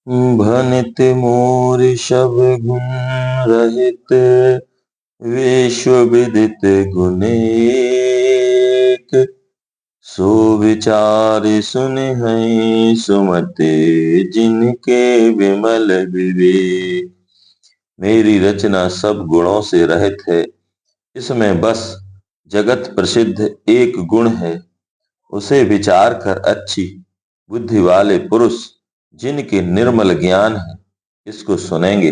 भनित मोर सब गुण रहित, विश्व विदित गुण एक। सो विचार सुनहि सुमते, जिनके विमल विवेक। मेरी रचना सब गुणों से रहित है, इसमें बस जगत प्रसिद्ध एक गुण है। उसे विचार कर अच्छी बुद्धि वाले पुरुष, जिनके निर्मल ज्ञान है, इसको सुनेंगे।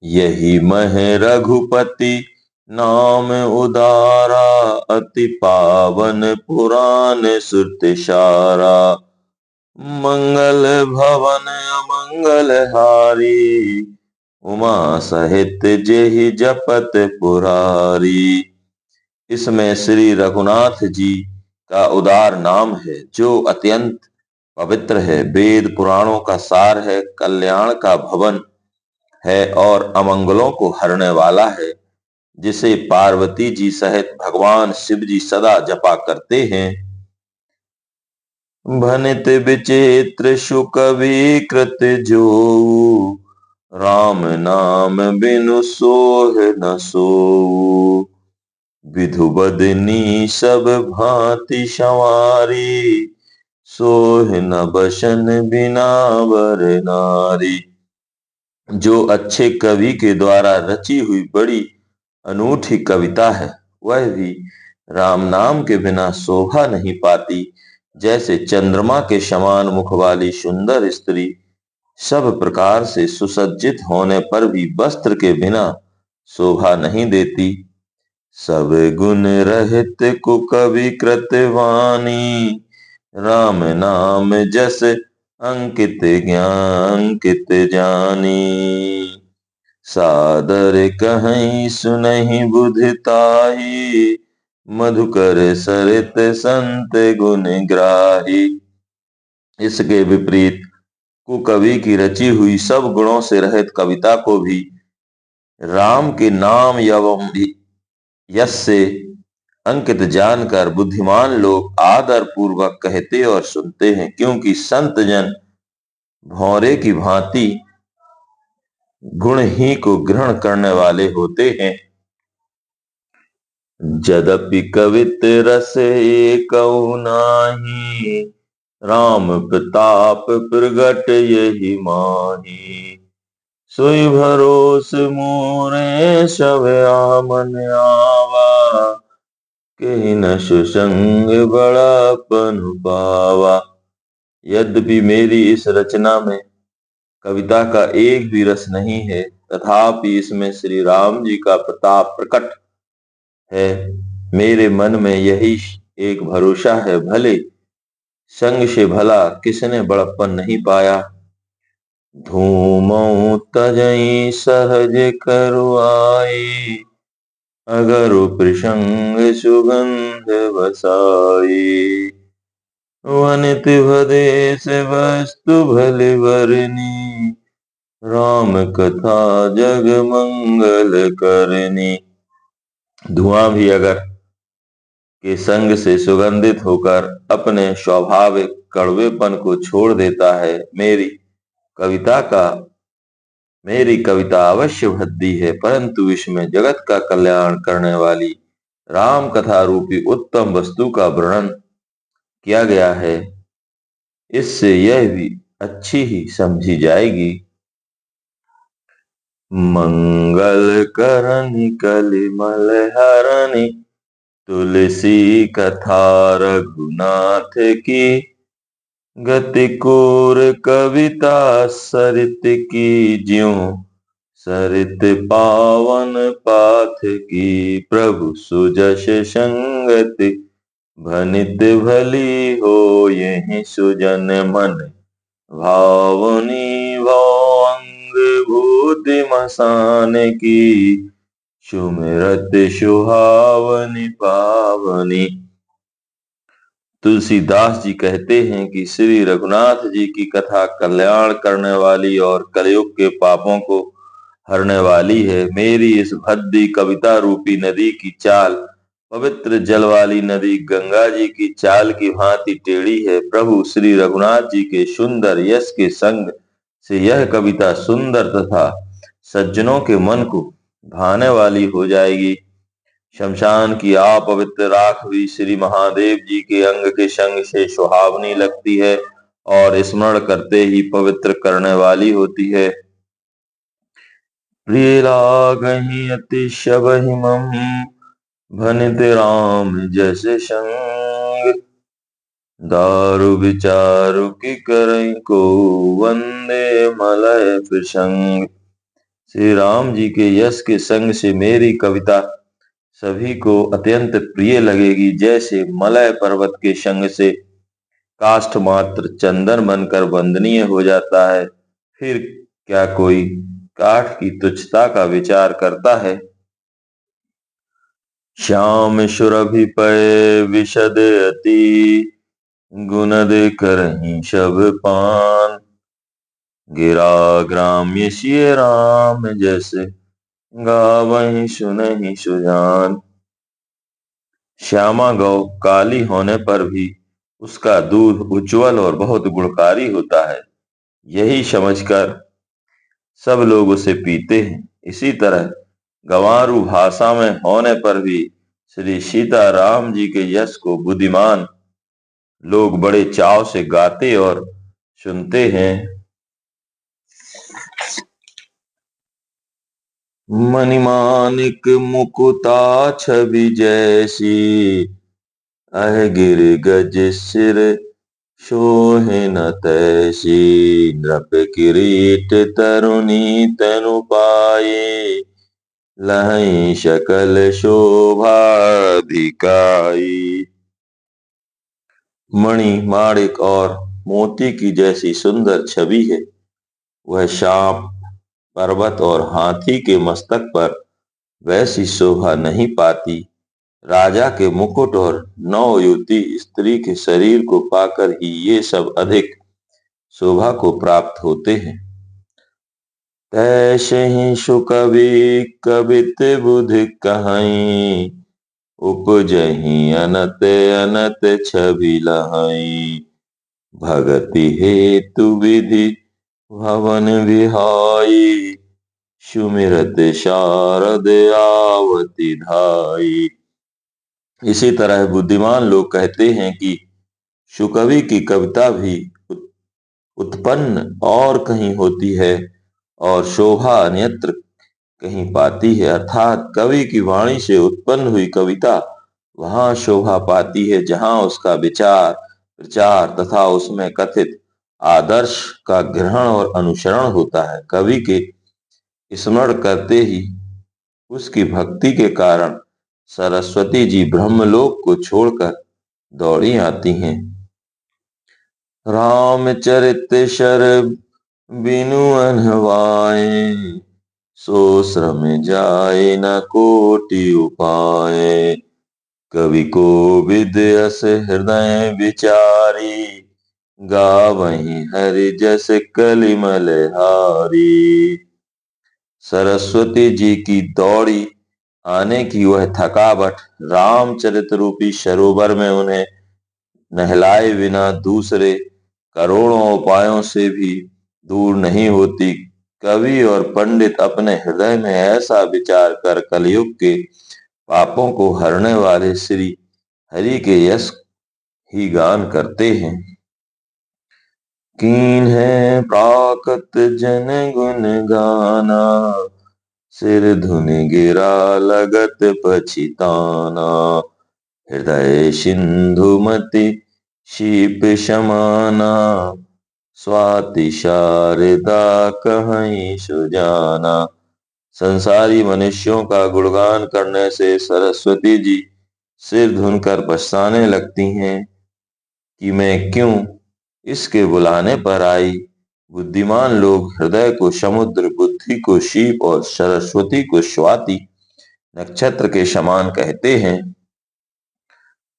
यही मह रघुपति नाम उदारा, अति पावन पुराण श्रुति सारा। मंगल भवन अमंगल हारी, उमा सहित जेहि जपत पुरारी। इसमें श्री रघुनाथ जी का उदार नाम है, जो अत्यंत पवित्र है, वेद पुराणों का सार है, कल्याण का भवन है और अमंगलों को हरने वाला है, जिसे पार्वती जी सहित भगवान शिव जी सदा जपा करते हैं। भनित विचित्र सुख विकृत जो, राम नाम बिनु सोह न सोऊ। विधु बदनी सब भांति संवारी, सोह न बसन बिना वर नारी। जो अच्छे कवि के द्वारा रची हुई बड़ी अनूठी कविता है, वह भी राम नाम के बिना शोभा नहीं पाती। जैसे चंद्रमा के समान मुख वाली सुंदर स्त्री सब प्रकार से सुसज्जित होने पर भी वस्त्र के बिना शोभा नहीं देती। सब गुण रहित कुकवि कृतवानी, राम नाम जस अंकित ज्ञान अंकित जानी। सादर कहीं सुनहि बुधिताही, मधुकर सरित संत गुण ग्राही। इसके विपरीत कुकवि की रची हुई सब गुणों से रहित कविता को भी राम के नाम एवं यश से अंकित जानकर बुद्धिमान लोग आदर पूर्वक कहते और सुनते हैं, क्योंकि संत जन भौरे की भांति गुण ही को ग्रहण करने वाले होते हैं। यद्यपि कवित रस एकौ नाही, राम प्रताप प्रगट यही माही। सोई भरोस मोरे सब आमन आवा, कहीं न सुसंग बड़ापन पावा। यद्यपि मेरी इस रचना में कविता का एक भी रस नहीं है, तथापि इसमें श्री राम जी का प्रताप प्रकट है। मेरे मन में यही एक भरोसा है, भले संग से भला किसने बड़प्पन नहीं पाया। धूमौ तजई सहज करुआई, अगर प्रसंग सुगंध बसाई। वनित भदेश वस्तु भले वरनी, राम कथा जग मंगल करनी। धुआं भी अगर के संग से सुगंधित होकर अपने स्वाभाविक कड़वेपन को छोड़ देता है, मेरी कविता अवश्य भद्दी है, परंतु इसमें जगत का कल्याण करने वाली राम कथा रूपी उत्तम वस्तु का वर्णन किया गया है। इससे यह भी अच्छी ही समझी जाएगी। मंगल करनी कलिमल हरनी, तुलसी कथा रघुनाथ की। गति कोर कविता सरित की, ज्यों सरित पावन पाथ की। प्रभु सुजस संगति भनित भली हो, यही सुजन मन भावनी। भाव अंग भूति मसान की, सुमिरत सुहावनी पावनी। तुलसीदास जी कहते हैं कि श्री रघुनाथ जी की कथा कल्याण करने वाली और कलयुग के पापों को हरने वाली है। मेरी इस भद्दी कविता रूपी नदी की चाल पवित्र जल वाली नदी गंगा जी की चाल की भांति टेढ़ी है। प्रभु श्री रघुनाथ जी के सुंदर यश के संग से यह कविता सुंदर तथा सज्जनों के मन को भाने वाली हो जाएगी। शमशान की अपवित्र राख भी श्री महादेव जी के अंग के संग से सुहावनी लगती है और स्मरण करते ही पवित्र करने वाली होती है। प्रिय लागहि अति शबहि मम, भनित राम जैसे संग। दारु विचारु की करई को, वंदे मलय प्रसंग। श्री राम जी के यश के संग से मेरी कविता सभी को अत्यंत प्रिय लगेगी, जैसे मलय पर्वत के संग से काष्ठ मात्र चंदन बनकर वंदनीय हो जाता है। फिर क्या कोई काठ की तुच्छता का विचार करता है। श्याम सुरभि पय विशद अति, गुणद करहि शब पान। गिरा ग्राम्य सिय राम जस, गावहि सुनहि सुजान। श्यामा गौ काली होने पर भी उसका दूध उज्जवल और बहुत गुणकारी होता है, यही समझकर सब लोग उसे पीते हैं। इसी तरह गंवारू भाषा में होने पर भी श्री सीता राम जी के यश को बुद्धिमान लोग बड़े चाव से गाते और सुनते हैं। मणिमानिक मुकुता छवि जैसी, अह गिर गज सिर शोहे न तैसी। नृप किरीट तरुणी तनु पाए, लहई शकल शोभा भिकाई। मणि माणिक और मोती की जैसी सुंदर छवि है, वह सांप पर्वत और हाथी के मस्तक पर वैसी शोभा नहीं पाती। राजा के मुकुट और नवयुवती स्त्री के शरीर को पाकर ही ये सब अधिक शोभा को प्राप्त होते हैं। तैसे ही सुकवि कवित बुधि कहाई, उपजहि अनत अनत छवि लहाई। भगति हेतु विधि भवन विहाई, सुमिरत शारद आवती धाई। इसी तरह बुद्धिमान लोग कहते हैं कि सुकवि की कविता भी उत्पन्न और कहीं होती है और शोभा अन्यत्र कहीं पाती है। अर्थात कवि की वाणी से उत्पन्न हुई कविता वहां शोभा पाती है जहां उसका विचार प्रचार तथा उसमें कथित आदर्श का ग्रहण और अनुसरण होता है। कवि के स्मरण करते ही उसकी भक्ति के कारण सरस्वती जी ब्रह्मलोक को छोड़कर दौड़ी आती हैं। रामचरित शर बिनु अनवाए, सो श्रम जाए न कोटि उपाय। कवि को विद्यस हृदय विचारी, गावहि हरि जस कलिमल हारी। सरस्वती जी की दौड़ी आने की वह थकावट रामचरित रूपी सरोवर में उन्हें नहलाए बिना दूसरे करोड़ों उपायों से भी दूर नहीं होती। कवि और पंडित अपने हृदय में ऐसा विचार कर कलयुग के पापों को हरने वाले श्री हरि के यश ही गान करते हैं। कीन है प्राकत जन गुण गाना, सिर धुन गिरा लगत पछिताना। हृदय सिंधुमति शीप समाना, स्वाति शारदा कहीं सुजाना। संसारी मनुष्यों का गुणगान करने से सरस्वती जी सिर धुनकर पछताने लगती हैं कि मैं क्यों इसके बुलाने पर आई। बुद्धिमान लोग हृदय को समुद्र, बुद्धि को शीप और सरस्वती को स्वाति नक्षत्र के समान कहते हैं।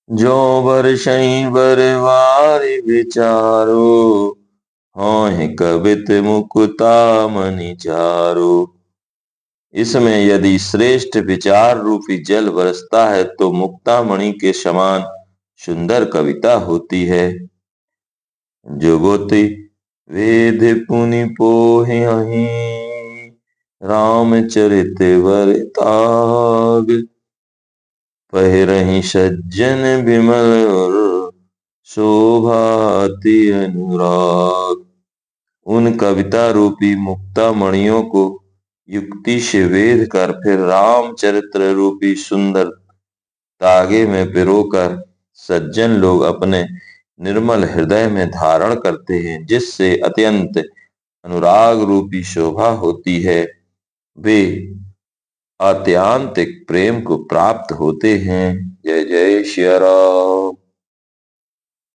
जो बरसई बरवारी विचारो, हों कवित मुकुता मणि चारो। इसमें यदि श्रेष्ठ विचार रूपी जल बरसता है तो मुक्तामणि के समान सुंदर कविता होती है। जुगोति वेद पुनि पोहि रामचरित वरताग, पहिरहि सज्जन विमल और शोभाति अनुराग। उन कविता रूपी मुक्ता मणियों को युक्ति से वेद कर फिर रामचरित्र रूपी सुंदर तागे में पिरोकर सज्जन लोग अपने निर्मल हृदय में धारण करते हैं, जिससे अत्यंत अनुराग रूपी शोभा होती है। वे आत्यांतिक प्रेम को प्राप्त होते हैं। जय जय श्री राम।